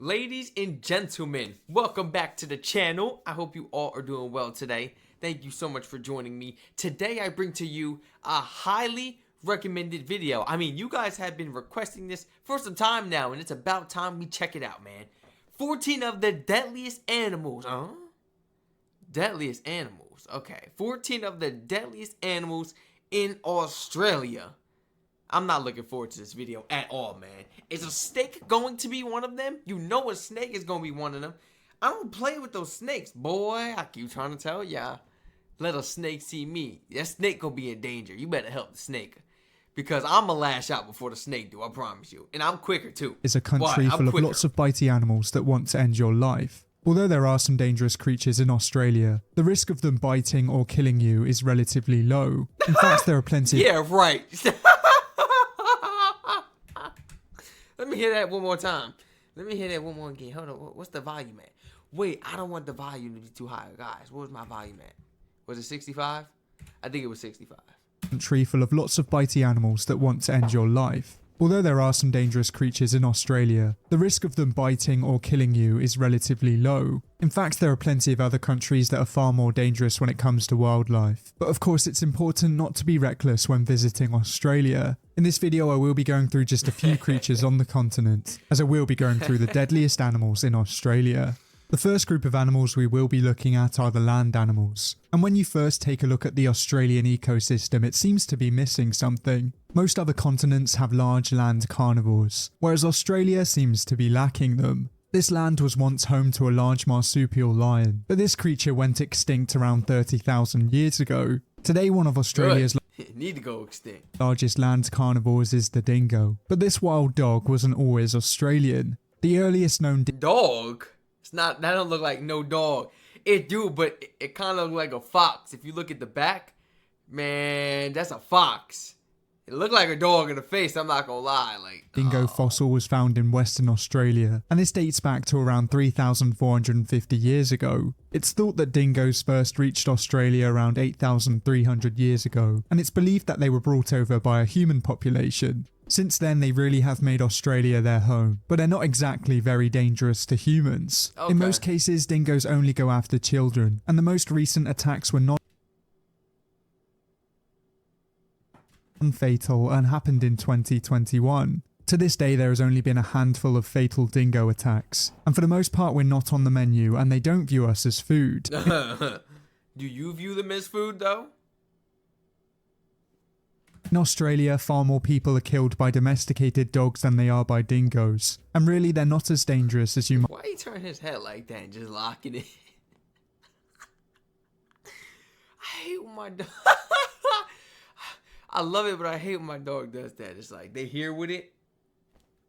Ladies and gentlemen, welcome back to the channel. I hope you all are doing well today. Thank you so much for joining me. Today I bring to you a highly recommended video. I mean, you guys have been requesting this for some time now, and it's about time we check it out, man. 14 of the deadliest animals. Deadliest animals. Okay. 14 of the deadliest animals in Australia. I'm not looking forward to this video at all, man. Is a snake going to be one of them? You know a snake is going to be one of them. I don't play with those snakes, boy. I keep trying to tell ya. Let a snake see me. That snake gonna be in danger. You better help the snake. Because I'm gonna lash out before the snake do, I promise you. And I'm quicker too. Is a country full of lots of bitey animals that want to end your life. Although there are some dangerous creatures in Australia, the risk of them biting or killing you is relatively low. In fact, there are plenty. Yeah, right. Let me hear that one more time. Let me hear that one more again. Hold on. What's the volume at? Wait, I don't want the volume to be too high. Guys, what was my volume at? Was it 65? I think it was 65. Country full of lots of bitey animals that want to end your life. Although there are some dangerous creatures in Australia, the risk of them biting or killing you is relatively low. In fact, there are plenty of other countries that are far more dangerous when it comes to wildlife. But of course, it's important not to be reckless when visiting Australia. In this video, I will be going through just a few creatures on the continent, as I will be going through the deadliest animals in Australia. The first group of animals we will be looking at are the land animals. And when you first take a look at the Australian ecosystem, it seems to be missing something. Most other continents have large land carnivores, whereas Australia seems to be lacking them. This land was once home to a large marsupial lion, but this creature went extinct around 30,000 years ago. Today, one of Australia's need to go extinct. Largest land carnivores is the dingo, but this wild dog wasn't always Australian. The earliest known dog? It's not, that don't look like no dog. It do, but it kind of look like a fox. If you look at the back, man, that's a fox. It looked like a dog in the face, I'm not gonna lie. Dingo fossil was found in Western Australia, and this dates back to around 3,450 years ago. It's thought that dingoes first reached Australia around 8,300 years ago, and it's believed that they were brought over by a human population. Since then, they really have made Australia their home, but they're not exactly very dangerous to humans. Okay. In most cases, dingoes only go after children, and the most recent attacks were non-fatal and happened in 2021. To this day, there has only been a handful of fatal dingo attacks, and for the most part, we're not on the menu, and they don't view us as food. Do you view them as food, though? In Australia, far more people are killed by domesticated dogs than they are by dingoes. And really, they're not as dangerous as you might. Why he turn his head like that and just locking it? I hate when my dog... I love it, but I hate when my dog does that. It's like, they hear with it,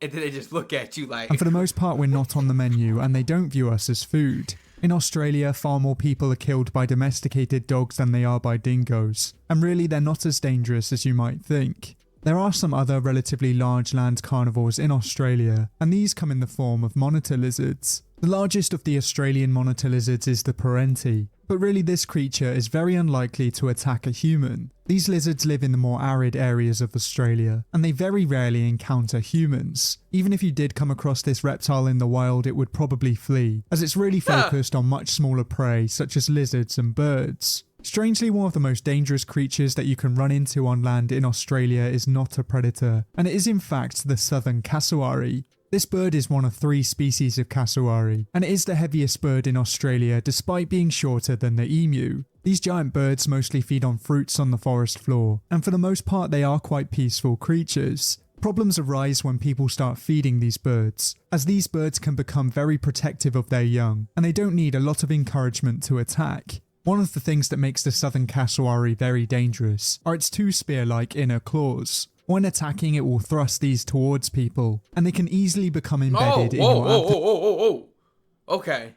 and then they just look at you like... And for the most part, we're not on the menu, and they don't view us as food. In Australia, far more people are killed by domesticated dogs than they are by dingoes, and really they're not as dangerous as you might think. There are some other relatively large land carnivores in Australia, and these come in the form of monitor lizards. The largest of the Australian monitor lizards is the parenti, but really this creature is very unlikely to attack a human. These lizards live in the more arid areas of Australia, and they very rarely encounter humans. Even if you did come across this reptile in the wild, it would probably flee, as it's really focused on much smaller prey such as lizards and birds. Strangely, one of the most dangerous creatures that you can run into on land in Australia is not a predator, and it is in fact the southern cassowary. This bird is one of 3 species of cassowary, and it is the heaviest bird in Australia despite being shorter than the emu. These giant birds mostly feed on fruits on the forest floor, and for the most part they are quite peaceful creatures. Problems arise when people start feeding these birds, as these birds can become very protective of their young, and they don't need a lot of encouragement to attack. One of the things that makes the southern cassowary very dangerous are its 2 spear-like inner claws. When attacking, it will thrust these towards people, and they can easily become embedded in your Okay.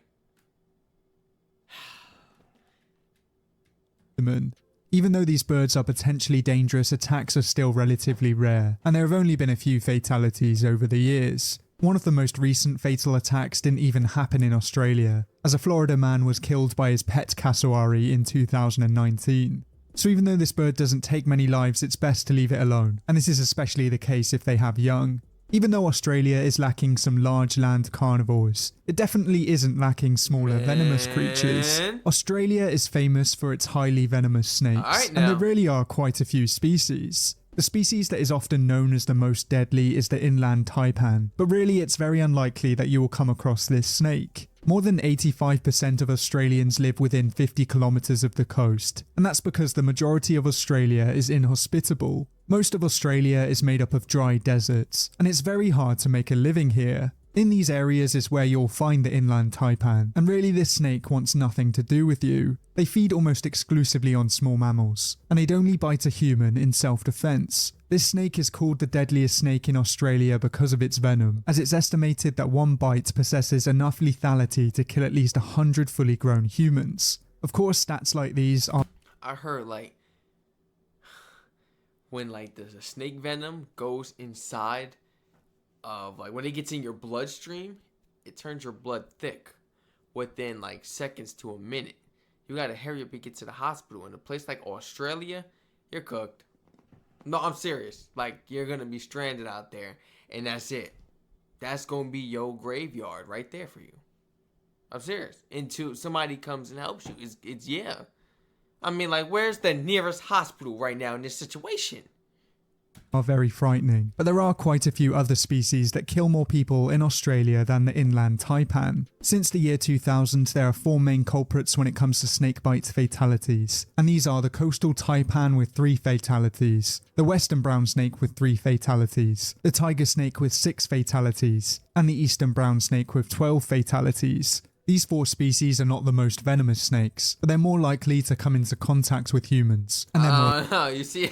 abdomen. Even though these birds are potentially dangerous, attacks are still relatively rare, and there have only been a few fatalities over the years. One of the most recent fatal attacks didn't even happen in Australia, as a Florida man was killed by his pet cassowary in 2019. So even though this bird doesn't take many lives, it's best to leave it alone, and this is especially the case if they have young. Even though Australia is lacking some large land carnivores, it definitely isn't lacking smaller venomous creatures. Australia is famous for its highly venomous snakes, and there really are quite a few species. The species that is often known as the most deadly is the inland taipan, but really it's very unlikely that you will come across this snake. More than 85% of Australians live within 50 kilometers of the coast, and that's because the majority of Australia is inhospitable. Most of Australia is made up of dry deserts, and it's very hard to make a living here. In these areas is where you'll find the inland taipan, and really this snake wants nothing to do with you. They feed almost exclusively on small mammals, and they'd only bite a human in self-defense. This snake is called the deadliest snake in Australia because of its venom, as it's estimated that one bite possesses enough lethality to kill at least 100 fully grown humans. Of course, stats like these are... I heard when the snake venom goes inside of when it gets in your bloodstream, it turns your blood thick within seconds to a minute. You gotta hurry up and get to the hospital. In a place like Australia, you're cooked. No, I'm serious. You're gonna be stranded out there, and that's it. That's gonna be your graveyard right there for you. I'm serious. Until somebody comes and helps you. It's yeah. I mean, where's the nearest hospital right now in this situation? Are very frightening, but there are quite a few other species that kill more people in Australia than the inland taipan. Since the year 2000, there are 4 main culprits when it comes to snakebite fatalities, and these are the coastal taipan with 3 fatalities, the western brown snake with 3 fatalities, the tiger snake with 6 fatalities, and the eastern brown snake with 12 fatalities. These 4 species are not the most venomous snakes, but they're more likely to come into contact with humans. And no, you see,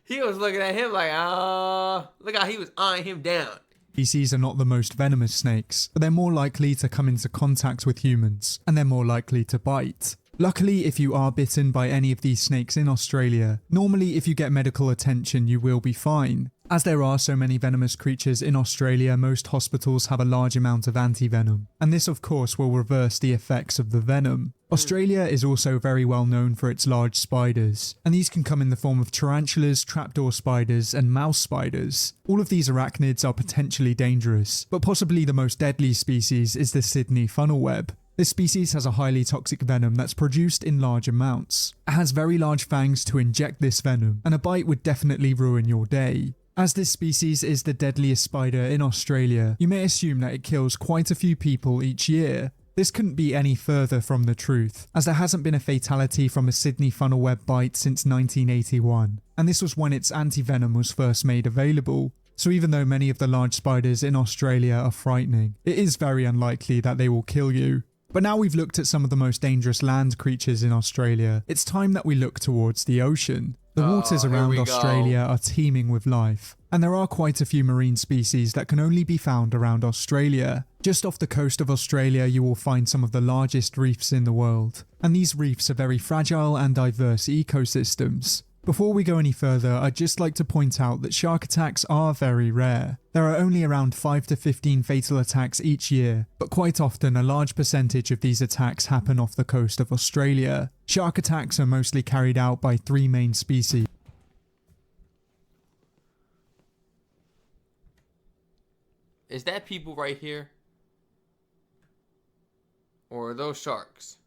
he was looking at him look how he was eyeing him down. Species are not the most venomous snakes, but they're more likely to come into contact with humans, and they're more likely to bite. Luckily, if you are bitten by any of these snakes in Australia, normally if you get medical attention you will be fine. As there are so many venomous creatures in Australia, most hospitals have a large amount of antivenom, and this of course will reverse the effects of the venom. Australia is also very well known for its large spiders, and these can come in the form of tarantulas, trapdoor spiders, and mouse spiders. All of these arachnids are potentially dangerous, but possibly the most deadly species is the Sydney funnelweb. This species has a highly toxic venom that's produced in large amounts. It has very large fangs to inject this venom, and a bite would definitely ruin your day. As this species is the deadliest spider in Australia, you may assume that it kills quite a few people each year. This couldn't be any further from the truth, as there hasn't been a fatality from a Sydney funnelweb bite since 1981, and this was when its antivenom was first made available. So even though many of the large spiders in Australia are frightening, it is very unlikely that they will kill you. But now we've looked at some of the most dangerous land creatures in Australia, it's time that we look towards the ocean. The waters around Australia are teeming with life, and there are quite a few marine species that can only be found around Australia. Just off the coast of Australia you will find some of the largest reefs in the world, and these reefs are very fragile and diverse ecosystems. Before we go any further, I'd just like to point out that shark attacks are very rare. There are only around 5 to 15 fatal attacks each year, but quite often a large percentage of these attacks happen off the coast of Australia. Shark attacks are mostly carried out by 3 main species. Is that people right here? Or are those sharks?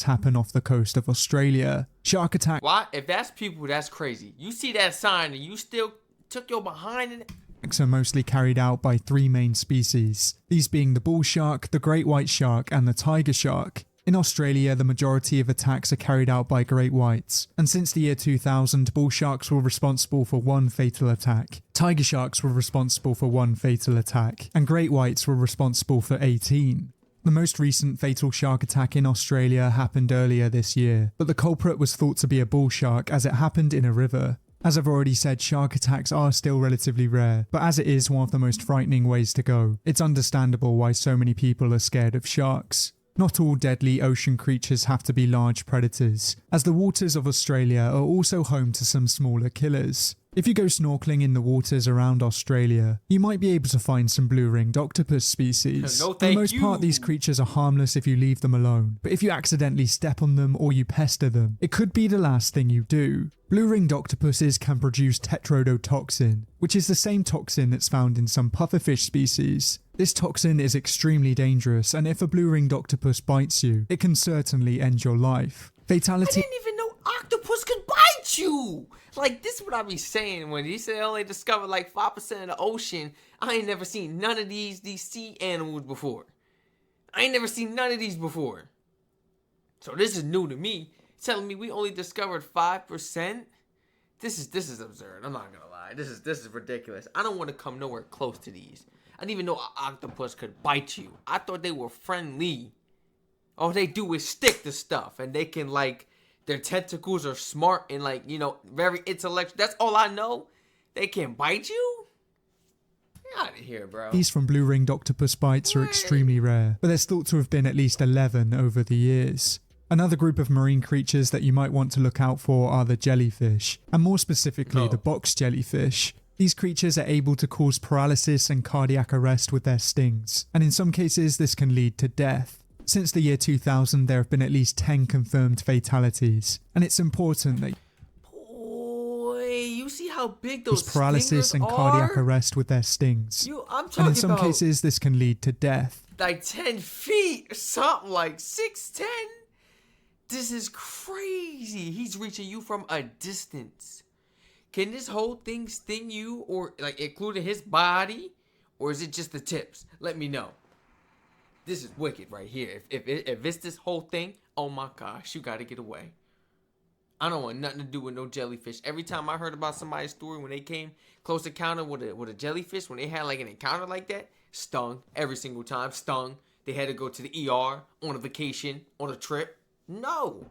Happen off the coast of Australia. Shark attack. Why? If that's people, that's crazy. You see that sign and you still took your behind in it? Are mostly carried out by 3 main species, these being the bull shark, the great white shark, and the tiger shark. In Australia, the majority of attacks are carried out by great whites, and since the year 2000, bull sharks were responsible for 1 fatal attack, tiger sharks were responsible for 1 fatal attack, and great whites were responsible for 18. The most recent fatal shark attack in Australia happened earlier this year, but the culprit was thought to be a bull shark as it happened in a river. As I've already said, shark attacks are still relatively rare, but as it is one of the most frightening ways to go, it's understandable why so many people are scared of sharks. Not all deadly ocean creatures have to be large predators, as the waters of Australia are also home to some smaller killers. If you go snorkeling in the waters around Australia, you might be able to find some blue-ringed octopus species. No, For the thank most part, you. these creatures are harmless if you leave them alone, but if you accidentally step on them or you pester them, it could be the last thing you do. Blue-ringed octopuses can produce tetrodotoxin, which is the same toxin that's found in some pufferfish species. This toxin is extremely dangerous, and if a blue-ringed octopus bites you, it can certainly end your life. I Fatality. didn't even know octopus could bite you. Like, this is what I be saying when he said they only discovered like 5% of the ocean. I ain't never seen none of these sea animals before. I ain't never seen none of these before. So this is new to me. Telling me we only discovered 5%. This is absurd. I'm not gonna lie. This is ridiculous. I don't want to come nowhere close to these. I didn't even know an octopus could bite you. I thought they were friendly. All they do is stick to stuff, and they can, like, their tentacles are smart and, like, you know, very intellectual. That's all I know. They can bite you? Get out of here, bro. These from blue-ringed octopus bites are extremely rare, but there's thought to have been at least 11 over the years. Another group of marine creatures that you might want to look out for are the jellyfish, and more specifically the box jellyfish. These creatures are able to cause paralysis and cardiac arrest with their stings, and in some cases this can lead to death. Since the year 2000, there have been at least 10 confirmed fatalities, and it's important that Boy, you see how big those paralysis and stingers cardiac are? arrest with their stings. I'm talking And in some about cases, this can lead to death. like 10 feet or something, like 6'10". This is crazy. He's reaching you from a distance. Can this whole thing sting you, or like including his body, or is it just the tips? Let me know. This is wicked right here. If it's this whole thing, oh my gosh, you gotta get away. I don't want nothing to do with no jellyfish. Every time I heard about somebody's story when they came close encounter with a jellyfish, when they had like an encounter like that, stung every single time. Stung. They had to go to the ER on a vacation, on a trip. No,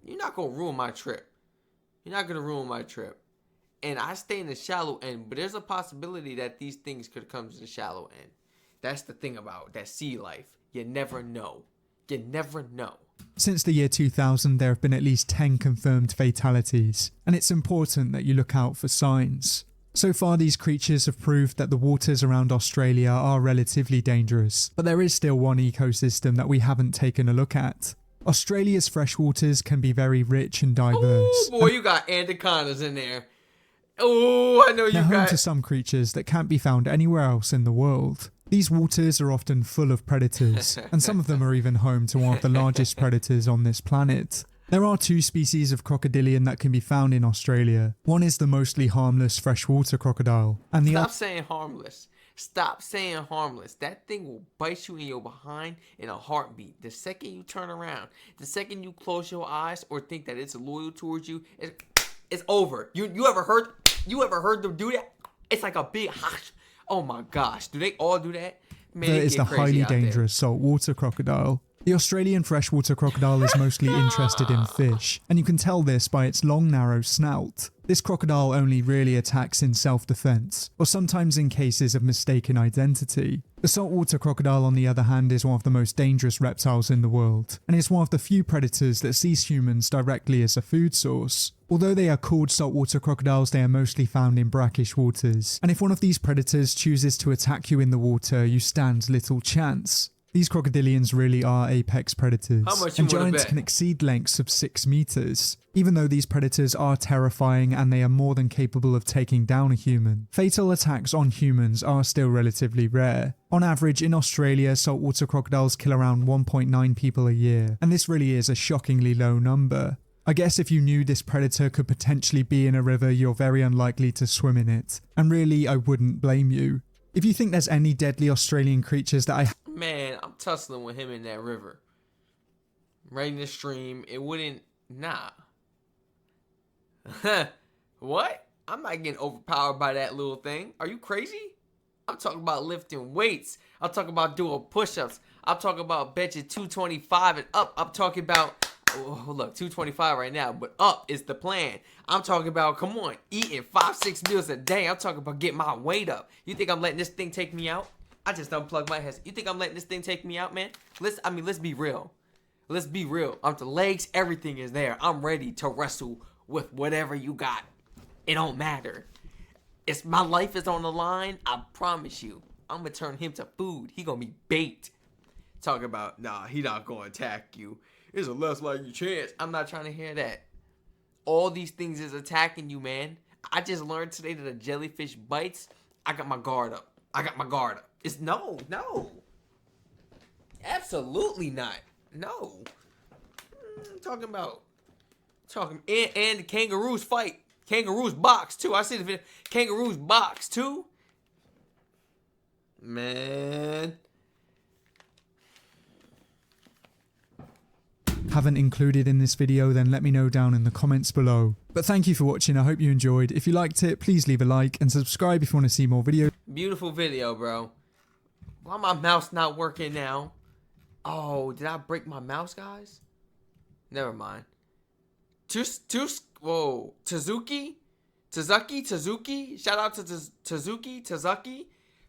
you're not gonna ruin my trip. You're not gonna ruin my trip. And I stay in the shallow end, but there's a possibility that these things could come to the shallow end. That's the thing about that sea life. You never know. You never know. Since the year 2000, there have been at least 10 confirmed fatalities, and it's important that you look out for signs. So far, these creatures have proved that the waters around Australia are relatively dangerous, but there is still one ecosystem that we haven't taken a look at. Australia's freshwaters can be very rich and diverse. Oh boy, you got anacondas in there. Oh, I know you They're home got. to some creatures that can't be found anywhere else in the world. These waters are often full of predators, and some of them are even home to one of the largest predators on this planet. There are two species of crocodilian that can be found in Australia. One is the mostly harmless freshwater crocodile, and the Stop saying harmless. Stop saying harmless. That thing will bite you in your behind in a heartbeat. The second you turn around, the second you close your eyes or think that it's loyal towards you, it's over. You ever heard them do that? It's like a big hush. Oh my gosh, do they all do that? Man, there it is get the crazy highly out there. dangerous saltwater crocodile. The Australian freshwater crocodile is mostly interested in fish, and you can tell this by its long narrow snout. This crocodile only really attacks in self-defense, or sometimes in cases of mistaken identity. The saltwater crocodile, on the other hand, is one of the most dangerous reptiles in the world, and is one of the few predators that sees humans directly as a food source. Although they are called saltwater crocodiles, they are mostly found in brackish waters, and if one of these predators chooses to attack you in the water, you stand little chance. These crocodilians really are apex predators, How much you and wanna giants bet? can exceed lengths of 6 meters. Even though these predators are terrifying and they are more than capable of taking down a human, fatal attacks on humans are still relatively rare. On average, in Australia, saltwater crocodiles kill around 1.9 people a year, and this really is a shockingly low number. I guess if you knew this predator could potentially be in a river, you're very unlikely to swim in it, and really, I wouldn't blame you. If you think there's any deadly Australian creatures that Man, I'm tussling with him in that river. Right in the stream. It wouldn't. Nah. What? I'm not getting overpowered by that little thing. Are you crazy? I'm talking about lifting weights. I'm talking about doing push-ups. I'm talking about benching 225 and up. I'm talking about, oh, look, 225 right now, but up is the plan. I'm talking about, come on, eating 5-6 meals a day. I'm talking about getting my weight up. You think I'm letting this thing take me out? I just unplugged my head. You think I'm letting this thing take me out, man? Let's be real. Let's be real. The legs, everything is there. I'm ready to wrestle with whatever you got. It don't matter. It's my life is on the line. I promise you. I'm gonna turn him to food. He gonna be bait. Talk about, nah, he not gonna attack you. There's a less likely chance. I'm not trying to hear that. All these things is attacking you, man. I just learned today that a jellyfish bites. I got my guard up. It's no. Absolutely not. No. Talking and the kangaroos fight. Kangaroos box too. I see the video. Kangaroos box too. Man. Haven't included in this video, then let me know down in the comments below. But thank you for watching. I hope you enjoyed. If you liked it, please leave a like and subscribe if you want to see more videos. Beautiful video, bro. Why my mouse not working now? Oh, did I break my mouse, guys? Never mind. Whoa. Tazuki. Shout out to Tazuki.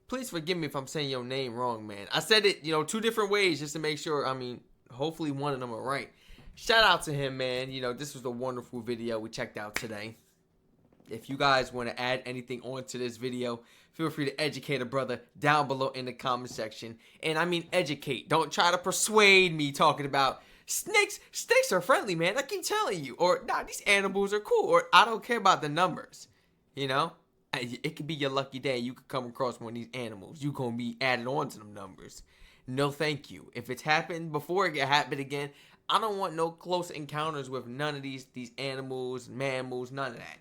Please forgive me if I'm saying your name wrong, man. I said it, 2 different ways just to make sure. Hopefully one of them are right. Shout out to him, man. This was a wonderful video we checked out today. If you guys want to add anything onto this video, feel free to educate a brother down below in the comment section. And educate. Don't try to persuade me talking about snakes. Snakes are friendly, man. I keep telling you. Or, nah, these animals are cool. Or, I don't care about the numbers. It could be your lucky day. You could come across one of these animals. You going to be added on to them numbers. No, thank you. If it's happened before it can happen again, I don't want no close encounters with none of these animals, mammals, none of that.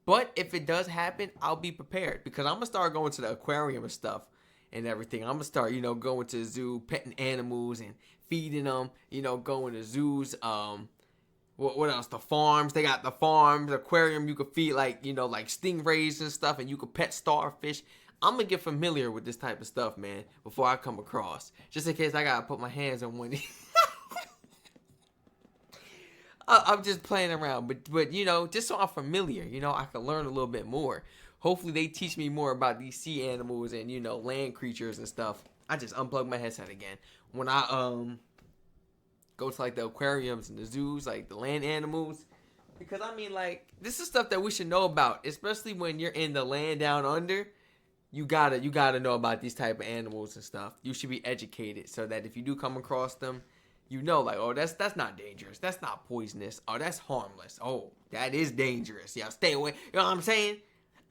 But if it does happen, I'll be prepared because I'm going to start going to the aquarium and stuff and everything. I'm going to start, going to the zoo, petting animals and feeding them, going to zoos. What else? The farms. They got the farms, the aquarium. You could feed like stingrays and stuff, and you could pet starfish. I'm going to get familiar with this type of stuff, man, before I come across. Just in case I got to put my hands on one. I'm just playing around, but just so I'm familiar, I can learn a little bit more. Hopefully they teach me more about these sea animals and land creatures and stuff. I just unplugged my headset again. When I go to the aquariums and the zoos, the land animals, because this is stuff that we should know about, especially when you're in the land down under. You gotta know about these type of animals and stuff. You should be educated so that if you do come across them, oh, that's not dangerous. That's not poisonous. Oh, that's harmless. Oh, that is dangerous. Yeah, stay away. You know what I'm saying?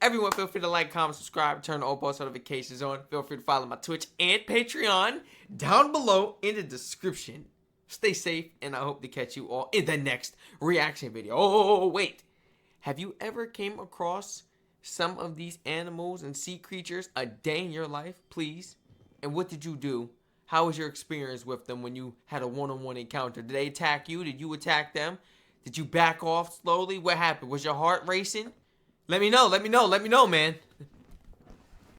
Everyone, feel free to like, comment, subscribe, turn all post notifications on. Feel free to follow my Twitch and Patreon down below in the description. Stay safe, and I hope to catch you all in the next reaction video. Oh, wait. Have you ever came across some of these animals and sea creatures a day in your life, please? And what did you do? How was your experience with them when you had a one-on-one encounter? Did they attack you? Did you attack them? Did you back off slowly? What happened? Was your heart racing? Let me know, man.